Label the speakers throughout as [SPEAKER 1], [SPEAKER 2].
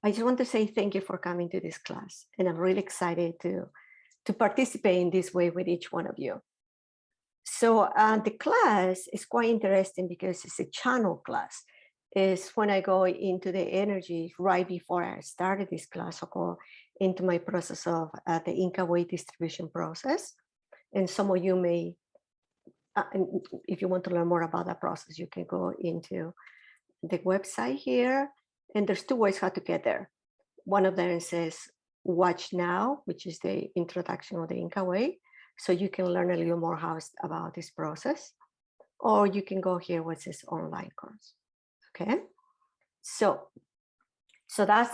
[SPEAKER 1] I just want to say thank you for coming to this class. And I'm really excited to participate in this way with each one of you. So the class is quite interesting because it's a channel class. Is when I go into the energy right before I started this class, I go into my process of the Inca way distribution process. And some of you may, if you want to learn more about that process, you can go into the website here. And there's two ways how to get there. One of them says watch now, which is the introduction of the Inca way. So you can learn a little more about this process. Or you can go here where it says online course. Okay. So that's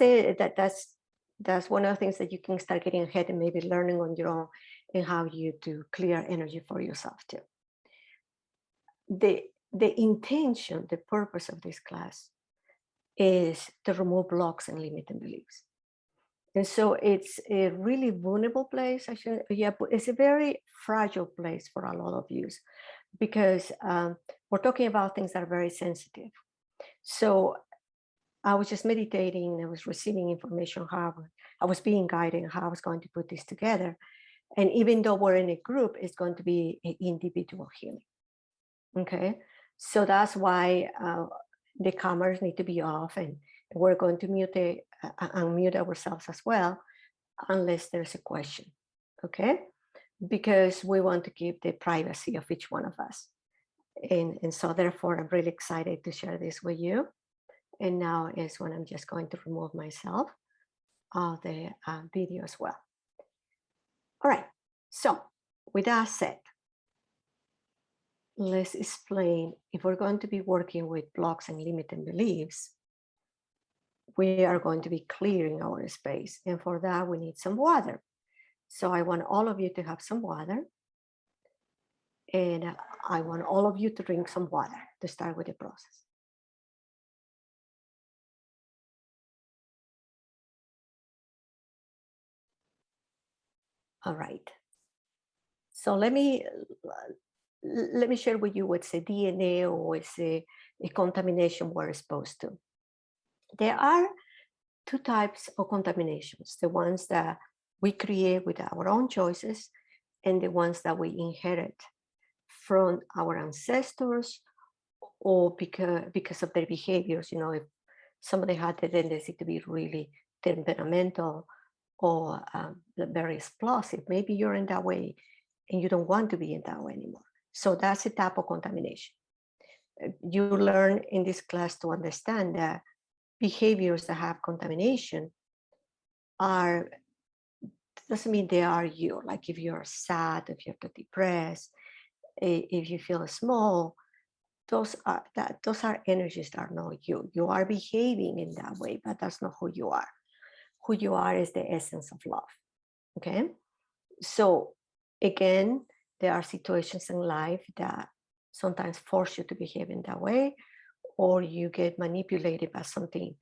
[SPEAKER 1] one of the things that you can start getting ahead and maybe learning on your own and how you do clear energy for yourself too. The intention, the purpose of this class is to remove blocks and limiting beliefs. And so it's a really vulnerable place. It's a very fragile place for a lot of you because we're talking about things that are very sensitive. So I was just meditating, I was receiving information, how I was being guided, how I was going to put this together. And even though we're in a group, it's going to be an individual healing. Okay, so that's why the cameras need to be off, and we're going to unmute ourselves as well, unless there's a question. Okay, because we want to keep the privacy of each one of us. And so therefore, I'm really excited to share this with you. And now is when I'm just going to remove myself of the video as well. All right, so with that said, let's explain, if we're going to be working with blocks and limiting beliefs, we are going to be clearing our space. And for that, we need some water. So I want all of you to have some water. And I want all of you to drink some water to start with the process. All right. So let me share with you what's a DNA or what's a contamination we're exposed to. There are two types of contaminations, the ones that we create with our own choices and the ones that we inherit from our ancestors or because of their behaviors. You know, if somebody had the tendency to be really temperamental or very explosive, maybe you're in that way and you don't want to be in that way anymore. So that's a type of contamination. You learn in this class to understand that behaviors that have contamination doesn't mean they are you. Like if you're sad, if you're depressed, if you feel small, those are energies that are not you. You are behaving in that way, but that's not who you are. Who you are is the essence of love. Okay. So again, there are situations in life that sometimes force you to behave in that way, or you get manipulated by something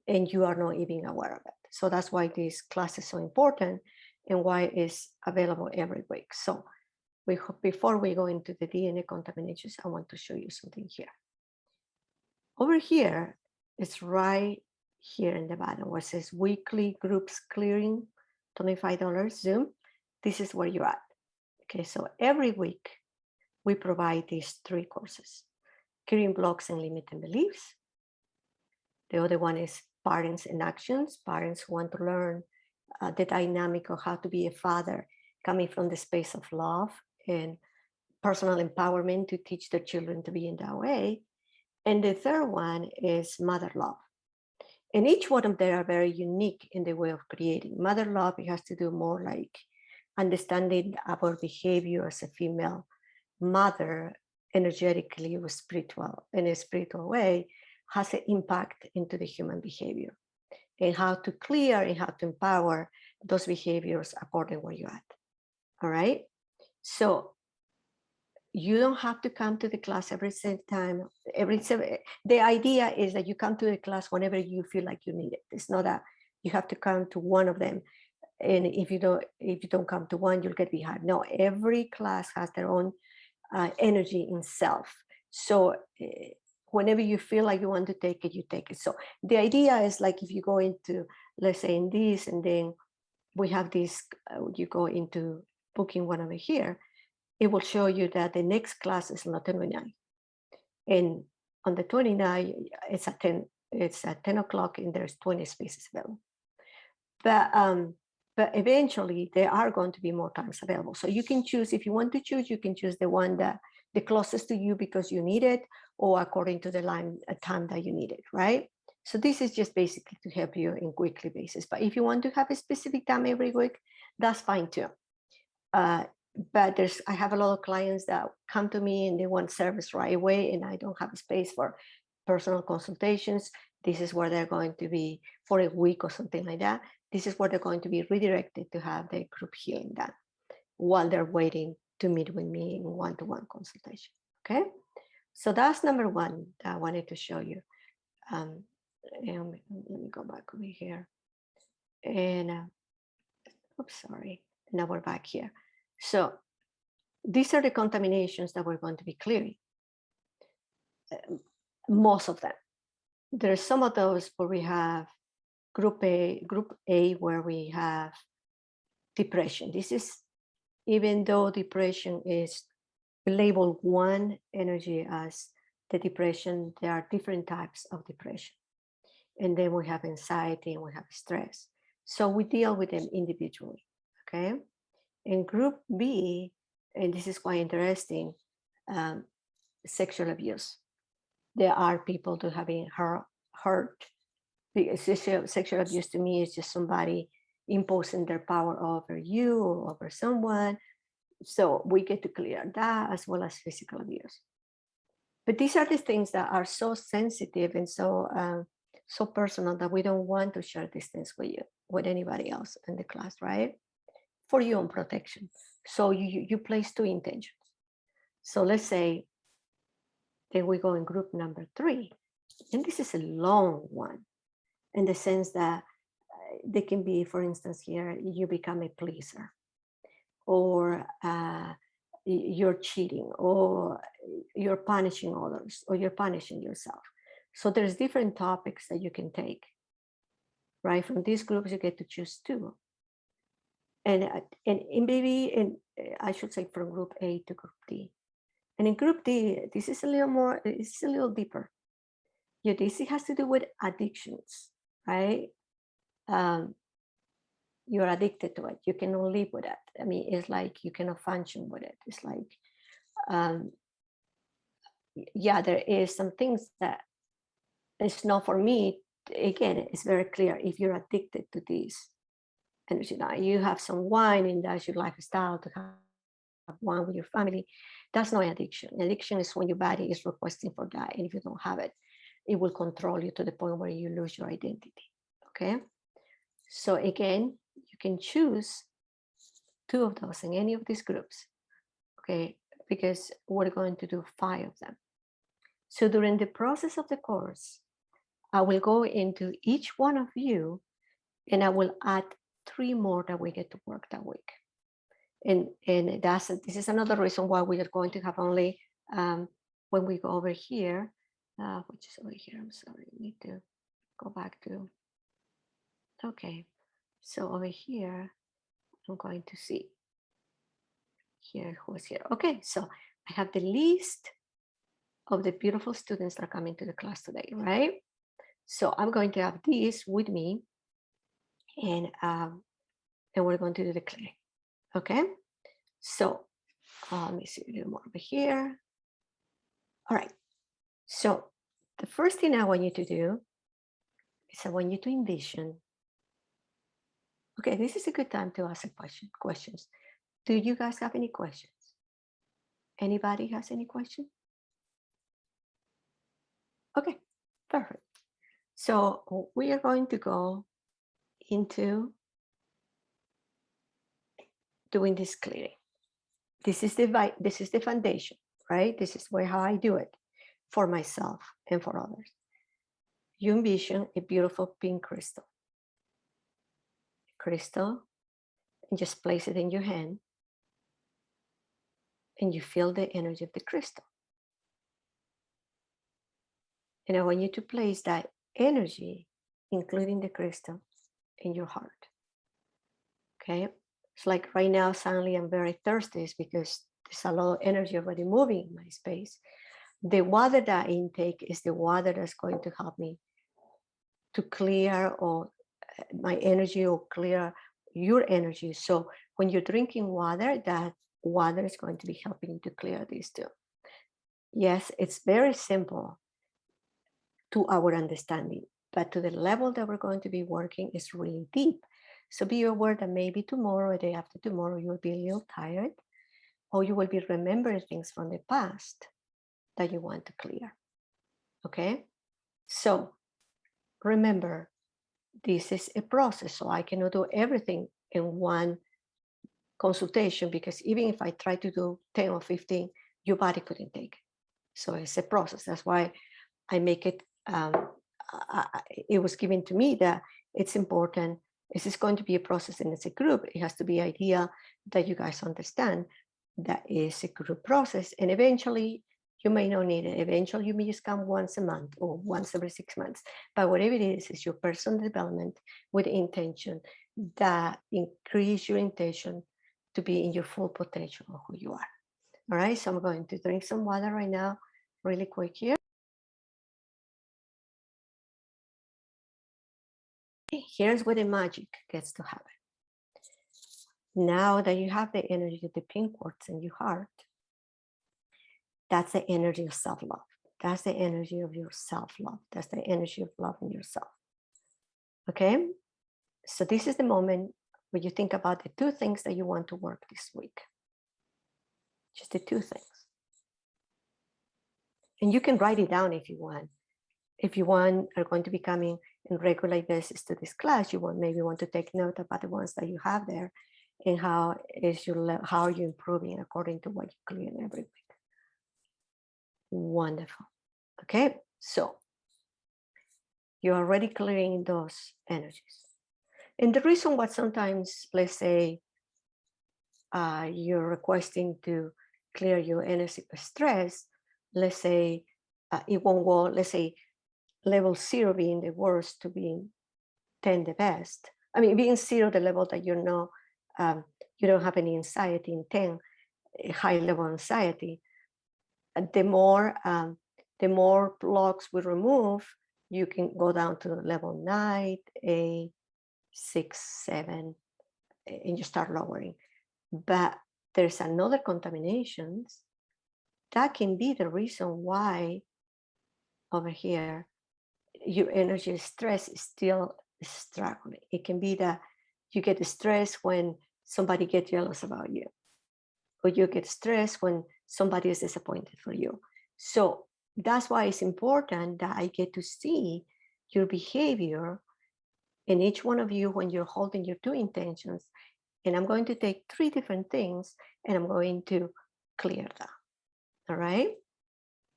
[SPEAKER 1] and you are not even aware of it. So that's why this class is so important and why it's available every week. So before we go into the DNA contaminations, I want to show you something here. Over here, it's right here in the bottom where it says weekly groups clearing, $25 Zoom. This is where you're at. Okay, so every week we provide these 3 courses: clearing blocks and limiting beliefs. The other one is parents in actions. Parents who want to learn the dynamic of how to be a father coming from the space of love and personal empowerment to teach their children to be in that way. And the third one is mother love. And each one of them are very unique in the way of creating. Mother love, it has to do more like understanding our behavior as a female mother energetically or spiritual, in a spiritual way, has an impact into the human behavior and how to clear and how to empower those behaviors according to where you're at. All right. So you don't have to come to the class every time. The idea is that you come to the class whenever you feel like you need it. It's not that you have to come to one of them, and if you don't come to one, you'll get behind. No, every class has their own energy in self. So whenever you feel like you want to take it, you take it. So the idea is like if you go into, let's say in this, and then we have this, you go into booking one over here, it will show you that the next class is on the 29. And on the 29, it's at 10 o'clock and there's 20 spaces available. But eventually there are going to be more times available. So you can choose, if you want to choose, you can choose the one that the closest to you because you need it, or according to the time that you need it, right? So this is just basically to help you in weekly basis. But if you want to have a specific time every week, that's fine too. But I have a lot of clients that come to me and they want service right away, and I don't have space for personal consultations. This is where they're going to be for a week or something like that. This is where they're going to be redirected to have the group healing done while they're waiting to meet with me in one-to-one consultation. Okay, so that's number one that I wanted to show you. And let me go back over here. And oops, sorry. Now we're back here. So these are the contaminations that we're going to be clearing. Most of them. There's some of those where we have group A where we have depression. This is, even though depression is labeled one energy as the depression, there are different types of depression. And then we have anxiety and we have stress. So we deal with them individually, okay? In group B, and this is quite interesting, sexual abuse. There are people who have been hurt. Sexual abuse to me is just somebody imposing their power over you or over someone. So we get to clear that, as well as physical abuse. But these are the things that are so sensitive and so personal that we don't want to share these things with anybody else in the class, right? For your own protection. So you place two intentions. So let's say that we go in group number 3, and this is a long one, in the sense that they can be, for instance, here you become a pleaser, or you're cheating, or you're punishing others, or you're punishing yourself. So there's different topics that you can take, right? From these groups, you get to choose 2. And maybe, I should say, from group A to group D. And in group D, this is a little more, it's a little deeper. Yeah, this has to do with addictions, right? You're addicted to it. You cannot live with it. I mean, it's like you cannot function with it. It's like, yeah, there is some things that it's not for me. Again, it's very clear. If you're addicted to this, and you have some wine and that's your lifestyle to have wine with your family, that's not addiction. Addiction is when your body is requesting for that, and if you don't have it, it will control you to the point where you lose your identity. Okay, so again, you can choose 2 of those in any of these groups. Okay, because we're going to do 5 of them. So during the process of the course, I will go into each one of you, and I will add 3 more that we get to work that week. And this is another reason why we are going to have only, when we go over here, which is over here, I'm sorry, I need to go back to, okay. So over here, I'm going to see here who's here. Okay, so I have the list of the beautiful students that are coming to the class today, right? So I'm going to have these with me, and we're going to do the clearing. Okay, so let me see a little more over here. All right, so the first thing I want you to do is I want you to envision. Okay, this is a good time to ask questions. Do you guys have any questions? Anybody has any questions? Okay, perfect. So we are going to go into doing this clearing. This is the foundation, right? This is how I do it for myself and for others. You envision a beautiful pink crystal, and just place it in your hand, and you feel the energy of the crystal. And I want you to place that energy, including the crystal, in your heart. Okay. It's like right now, suddenly I'm very thirsty because there's a lot of energy already moving in my space. The water that I intake is the water that's going to help me to clear or my energy or clear your energy. So when you're drinking water, that water is going to be helping you to clear this too. Yes, it's very simple to our understanding, but to the level that we're going to be working is really deep. So be aware that maybe tomorrow or the day after tomorrow, you'll be a little tired, or you will be remembering things from the past that you want to clear. Okay? So remember, this is a process. So I cannot do everything in one consultation, because even if I try to do 10 or 15, your body couldn't take it. So it's a process. That's why I make it, it was given to me that it's important. This is going to be a process and it's a group. It has to be idea that you guys understand that is a group process. And eventually you may not need it. Eventually you may just come once a month or once every 6 months. But whatever it is your personal development with intention that increase your intention to be in your full potential of who you are. All right, so I'm going to drink some water right now, really quick here. Here's where the magic gets to happen. Now that you have the energy of the pink quartz in your heart, that's the energy of self-love. That's the energy of your self-love. That's the energy of loving yourself. Okay? So this is the moment where you think about the two things that you want to work this week. Just the two things. And you can write it down if you want. If you are going to be coming in regular basis to this class, you maybe want to take note about the ones that you have there and how are you improving according to what you clear every week. Wonderful. Okay, so you're already clearing those energies. And the reason why sometimes, let's say, you're requesting to clear your energy of stress, let's say it won't go, let's say level 0 being the worst to being 10 the best. I mean, being 0 the level that you know you don't have any anxiety, in 10 high level anxiety. The more blocks we remove, you can go down to level 9, 8, 6, 7, and you start lowering. But there's another contaminations that can be the reason why over here your energy stress is still struggling. It can be that you get stressed when somebody gets jealous about you, or you get stressed when somebody is disappointed for you. So that's why it's important that I get to see your behavior in each one of you when you're holding your two intentions. And I'm going to take 3 different things and I'm going to clear that. All right?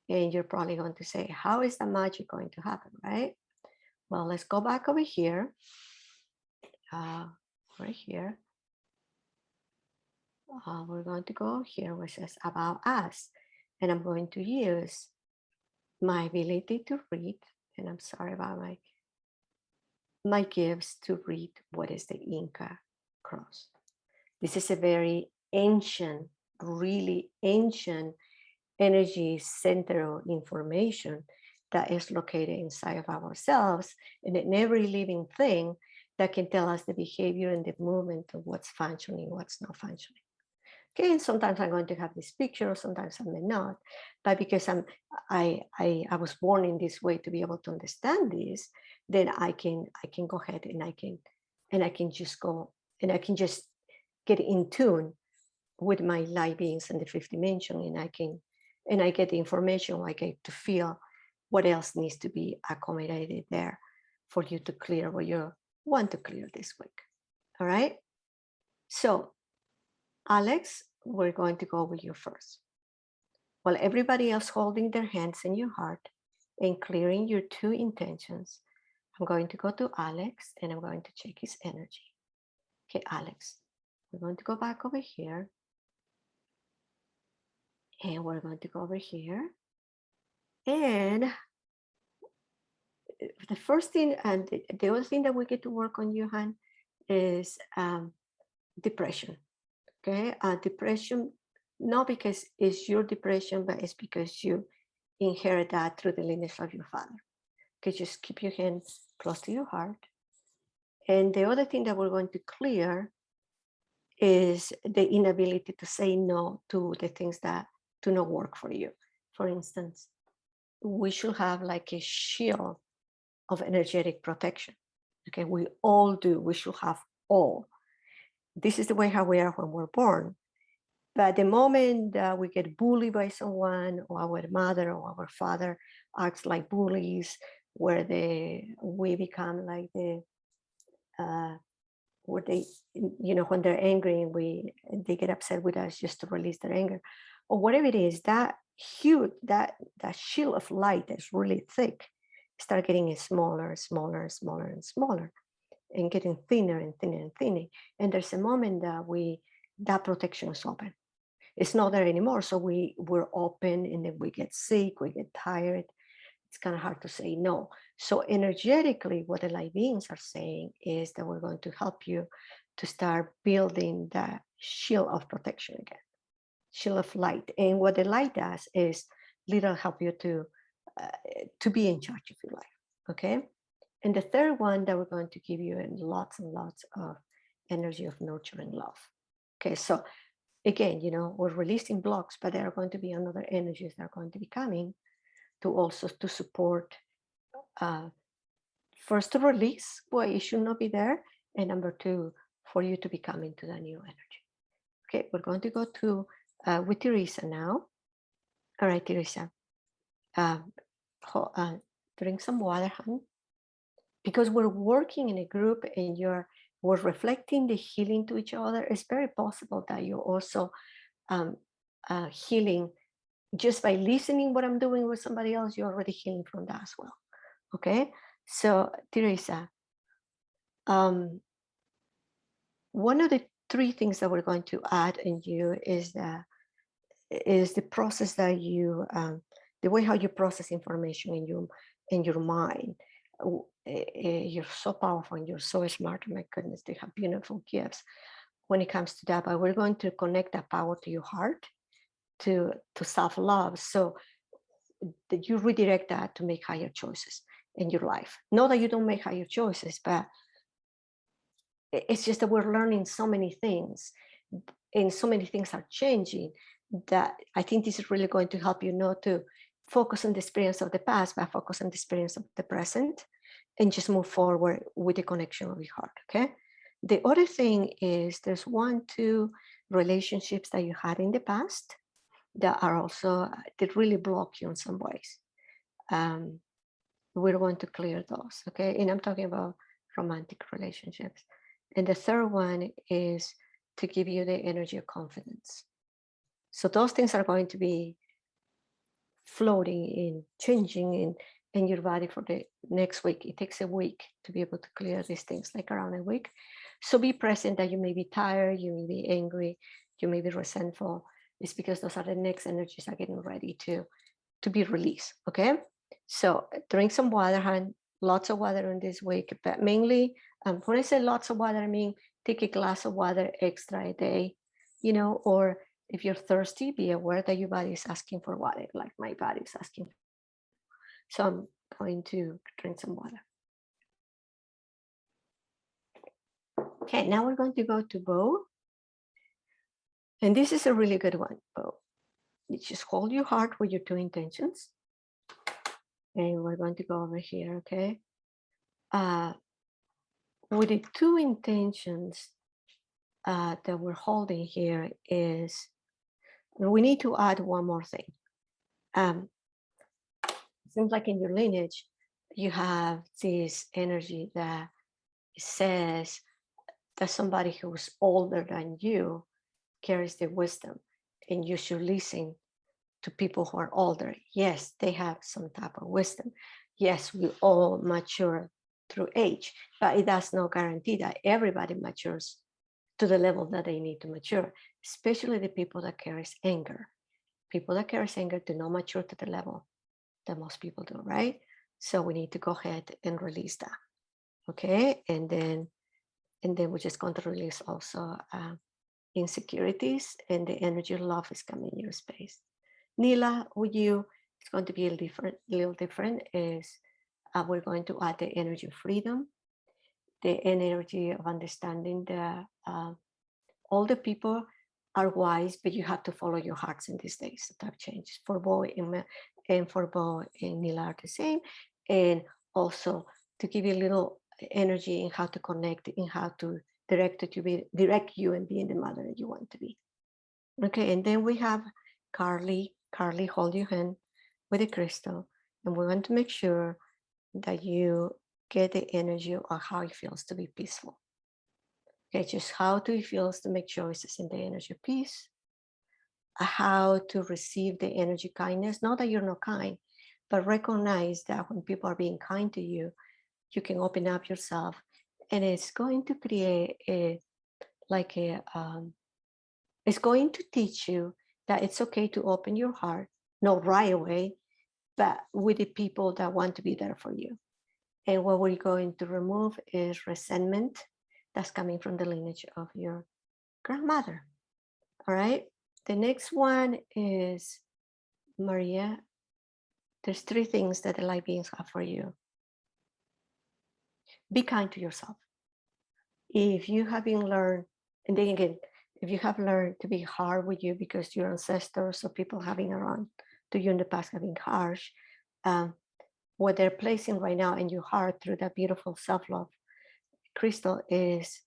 [SPEAKER 1] And you're probably going to say, how is the magic going to happen, right? Well, let's go back over here, right here. We're going to go here where it says about us. And I'm going to use my ability to read, and I'm sorry about my gifts to read what is the Inca cross. This is a very ancient, really ancient energy center of information that is located inside of ourselves and in every living thing that can tell us the behavior and the movement of what's functioning, what's not functioning. Okay, and sometimes I'm going to have this picture, sometimes I may not, but because I was born in this way to be able to understand this, then I can go ahead and I can just go and I can just get in tune with my light beings in the fifth dimension, and I get the information, I get to feel what else needs to be accommodated there for you to clear what you want to clear this week. All right, so Alex, we're going to go with you first. While everybody else holding their hands in your heart and clearing your two intentions, I'm going to go to Alex and I'm going to check his energy. Okay, Alex, we're going to go back over here. And we're going to go over here. And the first thing and the other thing that we get to work on, Johan, is depression. Okay, depression, not because it's your depression, but it's because you inherit that through the lineage of your father. Okay, just keep your hands close to your heart. And the other thing that we're going to clear is the inability to say no to the things that do not work for you. For instance, we should have like a shield of energetic protection. Okay, we all do. We should have all. This is the way how we are when we're born. But the moment that we get bullied by someone, or our mother or our father acts like bullies, where we become like where they, when they're angry and they get upset with us just to release their anger, or whatever it is, that huge, that shield of light that's really thick, start getting smaller, smaller, smaller, and smaller, and getting thinner and thinner and thinner. And there's a moment that that protection is open. It's not there anymore. So we're open, and then we get sick, we get tired. It's kind of hard to say no. So energetically, what the light beings are saying is that we're going to help you to start building that shield of protection again, shield of light. And what the light does is little help you to be in charge of your life. Okay. And the third one that we're going to give you in lots and lots of energy of nurturing love. Okay. So again, we're releasing blocks, but there are going to be another energies that are going to be coming to also to support, first to release what it should not be there, and number two, for you to be coming to the new energy. Okay, we're going to go to with Teresa now. All right, Teresa, drink some water, honey, because we're working in a group and we're reflecting the healing to each other. It's very possible that you're also healing just by listening what I'm doing with somebody else. You're already healing from that as well. Okay, so Teresa, one of the three things that we're going to add in you is the process that you, the way how you process information in your mind. You're so powerful and you're so smart. My goodness, they have beautiful gifts when it comes to that. But we're going to connect that power to your heart, to self-love, so that you redirect that to make higher choices in your life. Not that you don't make higher choices, but it's just that we're learning so many things, and so many things are changing, that I think this is really going to help you not to focus on the experience of the past, but focus on the experience of the present, and just move forward with the connection of your heart. Okay. The other thing is there's 1-2 relationships that you had in the past that are also that really block you in some ways. We're going to clear those. Okay. And I'm talking about romantic relationships. And the third one is to give you the energy of confidence. So those things are going to be floating in, changing in your body for the next week. It takes a week to be able to clear these things, like around a week. So be present that you may be tired, you may be angry, you may be resentful. It's because those are the next energies are getting ready to be released. Okay. So drink some water, hon. Lots of water in this week, but mainly when I say lots of water, I mean take a glass of water extra a day, or if you're thirsty, be aware that your body is asking for water, like my body is asking. So I'm going to drink some water. Okay, now we're going to go to Bo. And this is a really good one, Bo. You just hold your heart with your 2 intentions. And we're going to go over here, okay? With the 2 intentions that we're holding here is, we need to add one more thing. It seems like in your lineage, you have this energy that says that somebody who's older than you carries the wisdom, and you should listen to people who are older. Yes, they have some type of wisdom. Yes, we all mature through age, but it does not guarantee that everybody matures to the level that they need to mature, especially the people that carries anger. People that carries anger do not mature to the level that most people do, right? So we need to go ahead and release that. Okay, and then we're just going to release also insecurities, and the energy of love is coming in your space. Nila, with you, it's going to be a little different. Is we're going to add the energy of freedom, the energy of understanding that all the people are wise, but you have to follow your hearts in these days. The type changes for Bo and for Bo and Nila are the same, and also to give you a little energy in how to connect, in how to direct you and being the mother that you want to be. Okay, and then we have Carly. Carly, hold your hand with a crystal, and we want to make sure that you get the energy of how it feels to be peaceful. Okay, just how do it feels to make choices in the energy of peace, how to receive the energy of kindness. Not that you're not kind, but recognize that when people are being kind to you, you can open up yourself, and it's going to create it's going to teach you that it's okay to open your heart, not right away, but with the people that want to be there for you. And what we're going to remove is resentment that's coming from the lineage of your grandmother. All right. The next one is Maria. There's 3 things that the light beings have for you. Be kind to yourself. If you have been learned, and then again, if you have learned to be hard with you because your ancestors or people having around to you in the past have been harsh, what they're placing right now in your heart through that beautiful self-love crystal is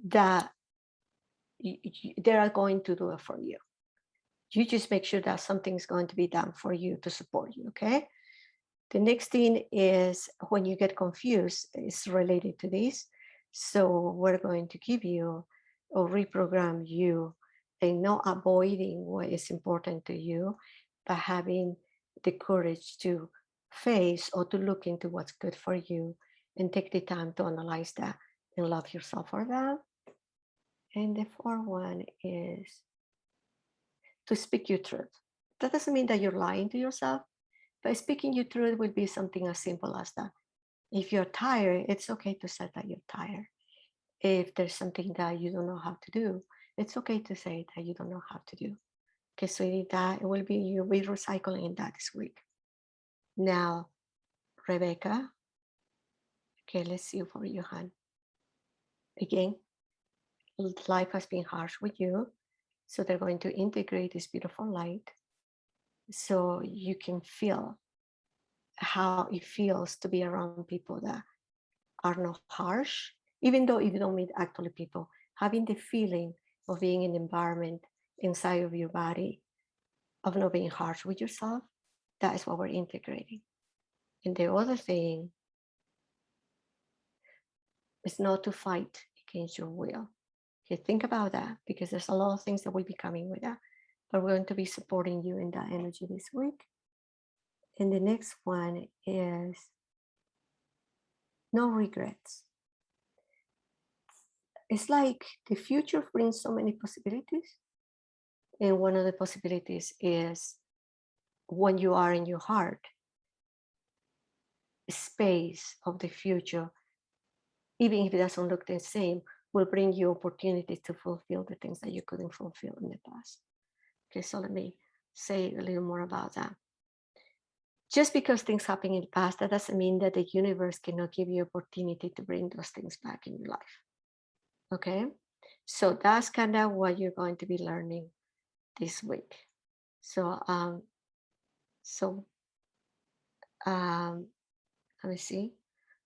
[SPEAKER 1] that they are going to do it for you. You just make sure that something's going to be done for you to support you, okay? The next thing is when you get confused, it's related to this. So we're going to give you or reprogram you and not avoiding what is important to you, but having the courage to face or to look into what's good for you and take the time to analyze that and love yourself for that. And the 4th one is to speak your truth. That doesn't mean that you're lying to yourself, but speaking your truth will be something as simple as that. If you're tired, it's okay to say that you're tired. If there's something that you don't know how to do, it's okay to say that you don't know how to do. Okay, so that will be, you'll be recycling that this week. Now, Rebecca, okay, let's see for your hand. Again, life has been harsh with you, so they're going to integrate this beautiful light so you can feel how it feels to be around people that are not harsh, even though if you don't meet actually people, having the feeling of being in an environment inside of your body of not being harsh with yourself, that is what we're integrating. And the other thing is not to fight against your will. Okay, think about that, because there's a lot of things that will be coming with that, but we're going to be supporting you in that energy this week. And the next one is no regrets. It's like the future brings so many possibilities. And one of the possibilities is when you are in your heart, space of the future, even if it doesn't look the same, will bring you opportunities to fulfill the things that you couldn't fulfill in the past. Okay, so let me say a little more about that. Just because things happen in the past, that doesn't mean that the universe cannot give you opportunity to bring those things back in your life. Okay, so that's kind of what you're going to be learning this week. So, let me see.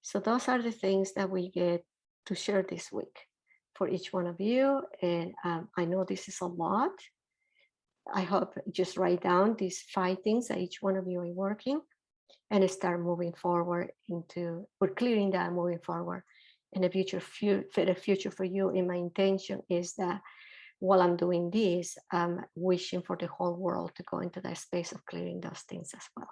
[SPEAKER 1] So those are the things that we get to share this week for each one of you. And I know this is a lot. I hope just write down these 5 things that each one of you are working and start moving forward into, we're clearing that, moving forward in a future for you. And my intention is that while I'm doing this, I'm wishing for the whole world to go into that space of clearing those things as well.